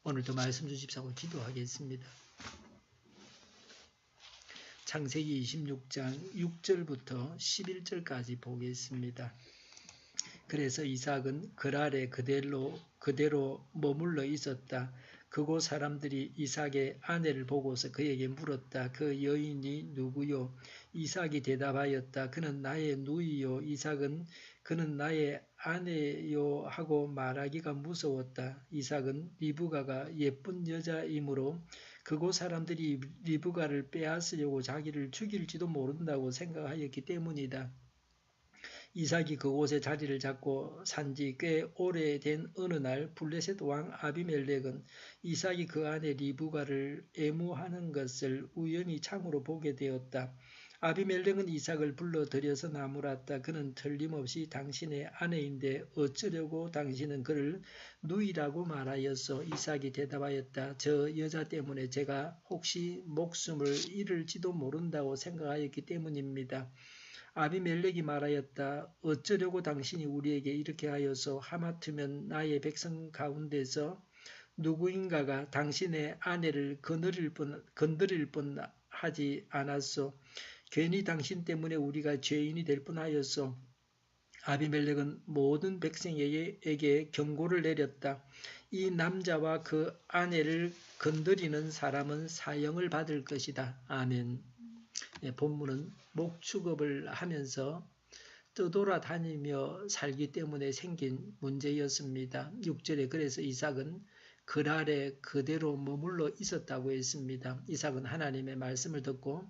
오늘도 말씀 주십사고 기도하겠습니다. 창세기 26장 6절부터 11절까지 보겠습니다. 그래서 이삭은 그랄에 그대로 머물러 있었다. 그곳 사람들이 이삭의 아내를 보고서 그에게 물었다. 그 여인이 누구요? 이삭이 대답하였다. 그는 나의 누이요. 이삭은 그는 나의 아내요 하고 말하기가 무서웠다. 이삭은 리브가가 예쁜 여자이므로 그곳 사람들이 리브가를 빼앗으려고 자기를 죽일지도 모른다고 생각하였기 때문이다. 이삭이 그곳에 자리를 잡고 산지 꽤 오래된 어느 날 블레셋 왕 아비멜렉은 이삭이 그 아내 리브가를 애무하는 것을 우연히 창으로 보게 되었다. 아비멜렉은 이삭을 불러들여서 나무랐다. 그는 틀림없이 당신의 아내인데 어쩌려고 당신은 그를 누이라고 말하였소. 이삭이 대답하였다. 저 여자 때문에 제가 혹시 목숨을 잃을지도 모른다고 생각하였기 때문입니다. 아비멜렉이 말하였다. 어쩌려고 당신이 우리에게 이렇게 하여서 하마터면 나의 백성 가운데서 누구인가가 당신의 아내를 건드릴 뻔 하지 않았소. 괜히 당신 때문에 우리가 죄인이 될 뻔하였소. 아비멜렉은 모든 백성에게 경고를 내렸다. 이 남자와 그 아내를 건드리는 사람은 사형을 받을 것이다. 아멘. 본문은 목축업을 하면서 떠돌아다니며 살기 때문에 생긴 문제였습니다. 6절에 그래서 이삭은 그랄에 그대로 머물러 있었다고 했습니다. 이삭은 하나님의 말씀을 듣고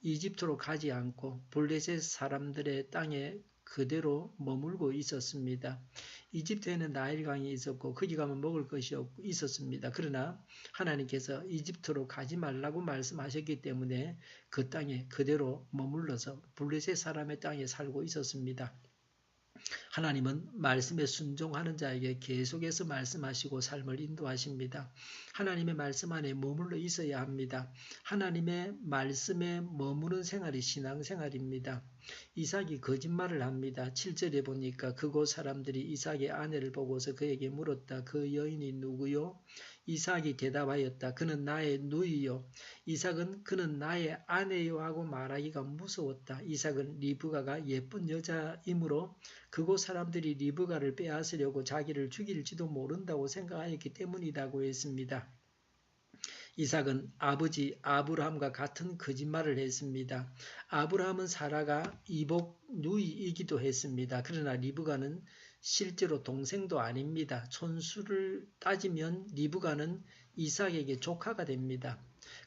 이집트로 가지 않고 블레셋 사람들의 땅에 그대로 머물고 있었습니다. 이집트에는 나일강이 있었고 거기 가면 먹을 것이 있었습니다. 그러나 하나님께서 이집트로 가지 말라고 말씀하셨기 때문에 그 땅에 그대로 머물러서 블레셋 사람의 땅에 살고 있었습니다. 하나님은 말씀에 순종하는 자에게 계속해서 말씀하시고 삶을 인도하십니다. 하나님의 말씀 안에 머물러 있어야 합니다. 하나님의 말씀에 머무는 생활이 신앙생활입니다. 이삭이 거짓말을 합니다. 7절에 보니까 그곳 사람들이 이삭의 아내를 보고서 그에게 물었다. 그 여인이 누구요? 이삭이 대답하였다. 그는 나의 누이요. 이삭은 그는 나의 아내요 하고 말하기가 무서웠다. 이삭은 리브가가 예쁜 여자이므로 그곳 사람들이 리브가를 빼앗으려고 자기를 죽일지도 모른다고 생각하였기 때문이라고 했습니다. 이삭은 아버지 아브라함과 같은 거짓말을 했습니다. 아브라함은 사라가 이복 누이이기도 했습니다. 그러나 리브가는 실제로 동생도 아닙니다. 촌수를 따지면 리브가는 이삭에게 조카가 됩니다.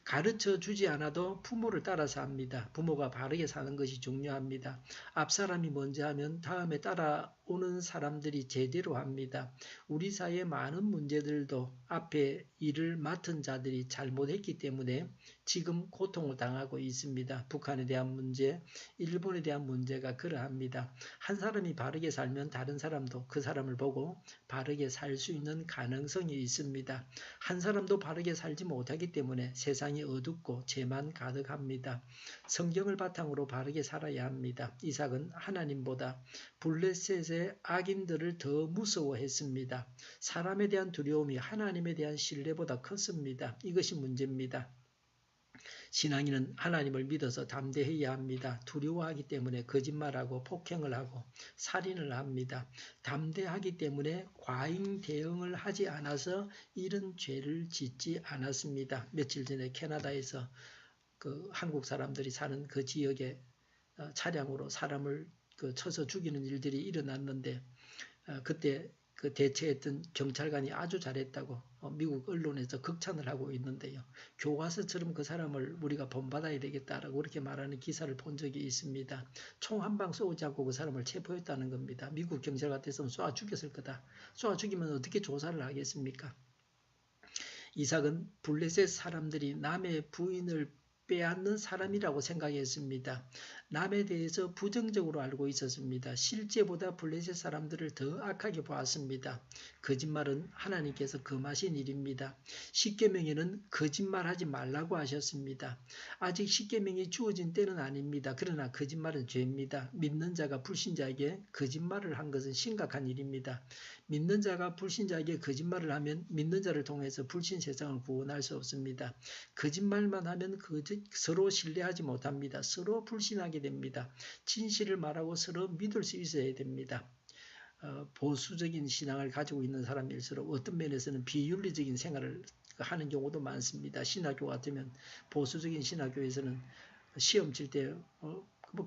가르쳐 주지 않아도 부모를 따라서 합니다. 부모가 바르게 사는 것이 중요합니다. 앞사람이 먼저 하면 다음에 따라오는 사람들이 제대로 합니다. 우리 사회의 많은 문제들도 앞에 일을 맡은 자들이 잘못했기 때문에 지금 고통을 당하고 있습니다. 북한에 대한 문제, 일본에 대한 문제가 그러합니다. 한 사람이 바르게 살면 다른 사람도 그 사람을 보고 바르게 살 수 있는 가능성이 있습니다. 한 사람도 바르게 살지 못하기 때문에 세상이 어둡고 죄만 가득합니다. 성경을 바탕으로 바르게 살아야 합니다. 이삭은 하나님보다 블레셋의 악인들을 더 무서워했습니다. 사람에 대한 두려움이 하나님에 대한 신뢰보다 컸습니다. 이것이 문제입니다. 신앙인은 하나님을 믿어서 담대해야 합니다. 두려워하기 때문에 거짓말하고 폭행을 하고 살인을 합니다. 담대하기 때문에 과잉 대응을 하지 않아서 이런 죄를 짓지 않았습니다. 며칠 전에 캐나다에서 그 한국 사람들이 사는 그 지역에 차량으로 사람을 쳐서 죽이는 일들이 일어났는데 그때 그 대처했던 경찰관이 아주 잘했다고 미국 언론에서 극찬을 하고 있는데요. 교과서처럼 그 사람을 우리가 본받아야 되겠다라고 그렇게 말하는 기사를 본 적이 있습니다. 총 한 방 쏘지 않고 그 사람을 체포했다는 겁니다. 미국 경찰 같았으면 쏴 죽였을 거다. 쏴 죽이면 어떻게 조사를 하겠습니까? 이삭은 블레셋 사람들이 남의 부인을 빼앗는 사람이라고 생각했습니다. 남에 대해서 부정적으로 알고 있었습니다. 실제보다 블레셋 사람들을 더 악하게 보았습니다. 거짓말은 하나님께서 금하신 일입니다. 십계명에는 거짓말하지 말라고 하셨습니다. 아직 십계명이 주어진 때는 아닙니다. 그러나 거짓말은 죄입니다. 믿는 자가 불신자에게 거짓말을 한 것은 심각한 일입니다. 믿는 자가 불신자에게 거짓말을 하면 믿는 자를 통해서 불신 세상을 구원할 수 없습니다. 거짓말만 하면 서로 신뢰하지 못합니다. 서로 불신하게 됩니다. 진실을 말하고 서로 믿을 수 있어야 됩니다. 보수적인 신앙을 가지고 있는 사람일수록 어떤 면에서는 비윤리적인 생활을 하는 경우도 많습니다. 신학교 같으면 보수적인 신학교에서는 시험 칠 때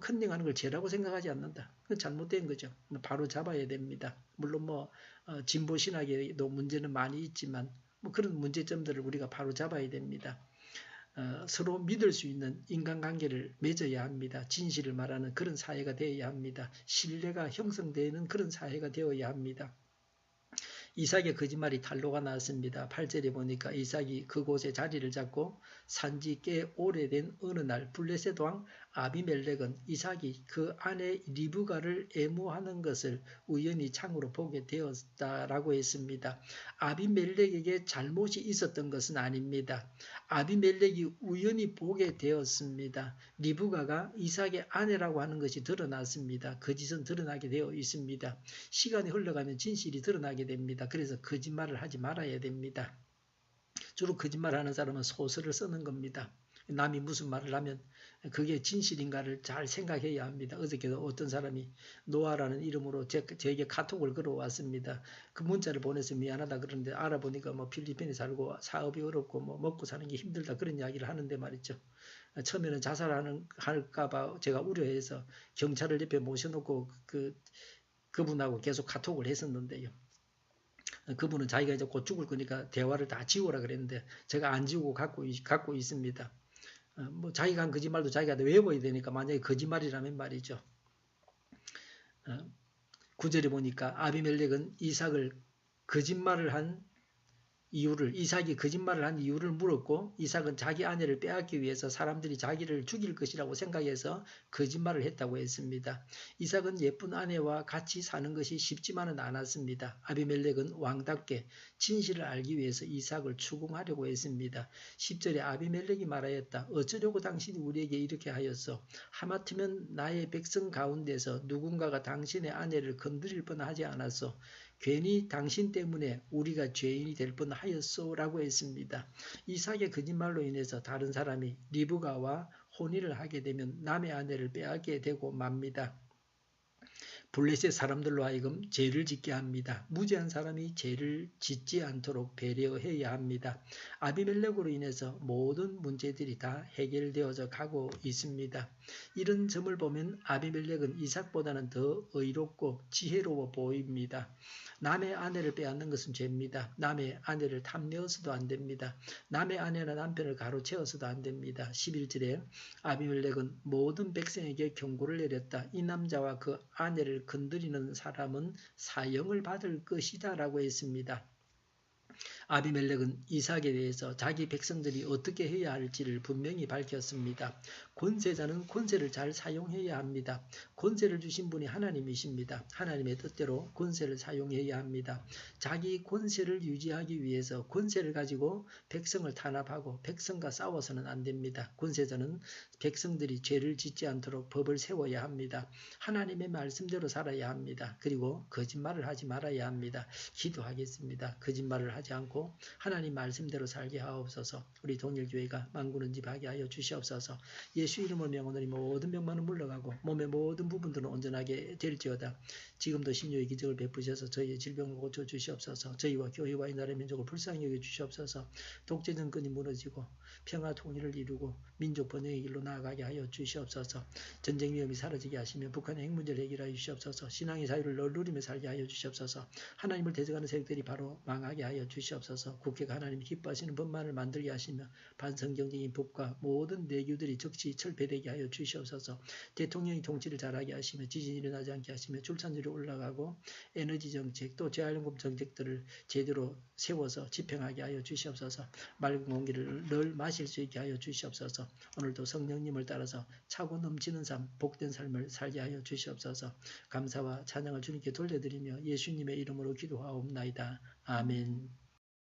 컨닝하는 걸 죄라고 생각하지 않는다. 그건 잘못된 거죠. 바로 잡아야 됩니다. 물론 진보 신학에도 문제는 많이 있지만 그런 문제점들을 우리가 바로 잡아야 됩니다. 서로 믿을 수 있는 인간관계를 맺어야 합니다. 진실을 말하는 그런 사회가 되어야 합니다. 신뢰가 형성되는 그런 사회가 되어야 합니다. 이삭의 거짓말이 탄로가 나왔습니다. 8절에 보니까 이삭이 그곳에 자리를 잡고 산지 꽤 오래된 어느 날 블레셋 왕 아비멜렉은 이삭이 그 아내 리브가를 애무하는 것을 우연히 창으로 보게 되었다라고 했습니다. 아비멜렉에게 잘못이 있었던 것은 아닙니다. 아비멜렉이 우연히 보게 되었습니다. 리브가가 이삭의 아내라고 하는 것이 드러났습니다. 거짓은 드러나게 되어 있습니다. 시간이 흘러가면 진실이 드러나게 됩니다. 그래서 거짓말을 하지 말아야 됩니다. 주로 거짓말하는 사람은 소설을 쓰는 겁니다. 남이 무슨 말을 하면 그게 진실인가를 잘 생각해야 합니다. 어저께도 어떤 사람이 노아라는 이름으로 저에게 카톡을 걸어왔습니다. 그 문자를 보내서 미안하다 그러는데 알아보니까 필리핀에 살고 사업이 어렵고 먹고 사는 게 힘들다 그런 이야기를 하는데 말이죠. 처음에는 자살할까봐 제가 우려해서 경찰을 옆에 모셔놓고 그분하고 계속 카톡을 했었는데요. 그분은 자기가 이제 곧 죽을 거니까 대화를 다 지우라 그랬는데 제가 안 지우고 갖고 있습니다. 자기가 한 거짓말도 자기가 외워야 되니까 만약에 거짓말이라면 말이죠. 9절에 보니까 아비멜렉은 이삭이 거짓말을 한 이유를 물었고 이삭은 자기 아내를 빼앗기 위해서 사람들이 자기를 죽일 것이라고 생각해서 거짓말을 했다고 했습니다. 이삭은 예쁜 아내와 같이 사는 것이 쉽지만은 않았습니다. 아비멜렉은 왕답게 진실을 알기 위해서 이삭을 추궁하려고 했습니다. 10절에 아비멜렉이 말하였다. 어쩌려고 당신이 우리에게 이렇게 하였소? 하마터면 나의 백성 가운데서 누군가가 당신의 아내를 건드릴 뻔하지 않았소? 괜히 당신 때문에 우리가 죄인이 될 뻔하였소라고 했습니다. 이삭의 거짓말로 인해서 다른 사람이 리브가와 혼인을 하게 되면 남의 아내를 빼앗게 되고 맙니다. 블레셋 사람들로 하여금 죄를 짓게 합니다. 무죄한 사람이 죄를 짓지 않도록 배려해야 합니다. 아비멜렉으로 인해서 모든 문제들이 다 해결되어져 가고 있습니다. 이런 점을 보면 아비멜렉은 이삭보다는 더 의롭고 지혜로워 보입니다. 남의 아내를 빼앗는 것은 죄입니다. 남의 아내를 탐내어서도 안 됩니다. 남의 아내나 남편을 가로채어서도 안 됩니다. 11절에 아비멜렉은 모든 백성에게 경고를 내렸다. 이 남자와 그 아내를 건드리는 사람은 사형을 받을 것이다 라고 했습니다. 아비멜렉은 이삭에 대해서 자기 백성들이 어떻게 해야 할지를 분명히 밝혔습니다. 권세자는 권세를 잘 사용해야 합니다. 권세를 주신 분이 하나님이십니다. 하나님의 뜻대로 권세를 사용해야 합니다. 자기 권세를 유지하기 위해서 권세를 가지고 백성을 탄압하고 백성과 싸워서는 안 됩니다. 권세자는 백성들이 죄를 짓지 않도록 법을 세워야 합니다. 하나님의 말씀대로 살아야 합니다. 그리고 거짓말을 하지 말아야 합니다. 기도하겠습니다. 거짓말을 하지 않고 하나님 말씀대로 살게 하옵소서. 우리 동일교회가 만군은집하게 하여 주시옵소서. 예수 이름으로 명하노니 모든 병만은 물러가고 몸의 모든 부분들은 온전하게 될지어다. 지금도 신유의 기적을 베푸셔서 저희의 질병을 고쳐 주시옵소서. 저희와 교회와 이 나라의 민족을 불쌍히 여겨 주시옵소서. 독재 정권이 무너지고 평화 통일을 이루고 민족 번영의 길로 나아가게 하여 주시옵소서. 전쟁 위험이 사라지게 하시며 북한의 핵 문제를 해결하여 주시옵소서. 신앙의 자유를 누리며 살게 하여 주시옵소서. 하나님을 대적하는 세력들이 바로 망하게 하여 주시옵소서. 국회가 하나님이 기뻐하시는 법만을 만들게 하시며 반성경적인 법과 모든 내규들이 적시 철폐되게 하여 주시옵소서. 대통령이 통치를 잘하게 하시며 지진이 일어나지 않게 하시며 출산율이 올라가고 에너지 정책 또 재활용법 정책들을 제대로 세워서 집행하게 하여 주시옵소서. 맑은 공기를 늘 마실 수 있게 하여 주시옵소서. 오늘도 성령님을 따라서 차고 넘치는 삶, 복된 삶을 살게 하여 주시옵소서. 감사와 찬양을 주님께 돌려드리며 예수님의 이름으로 기도하옵나이다. 아멘.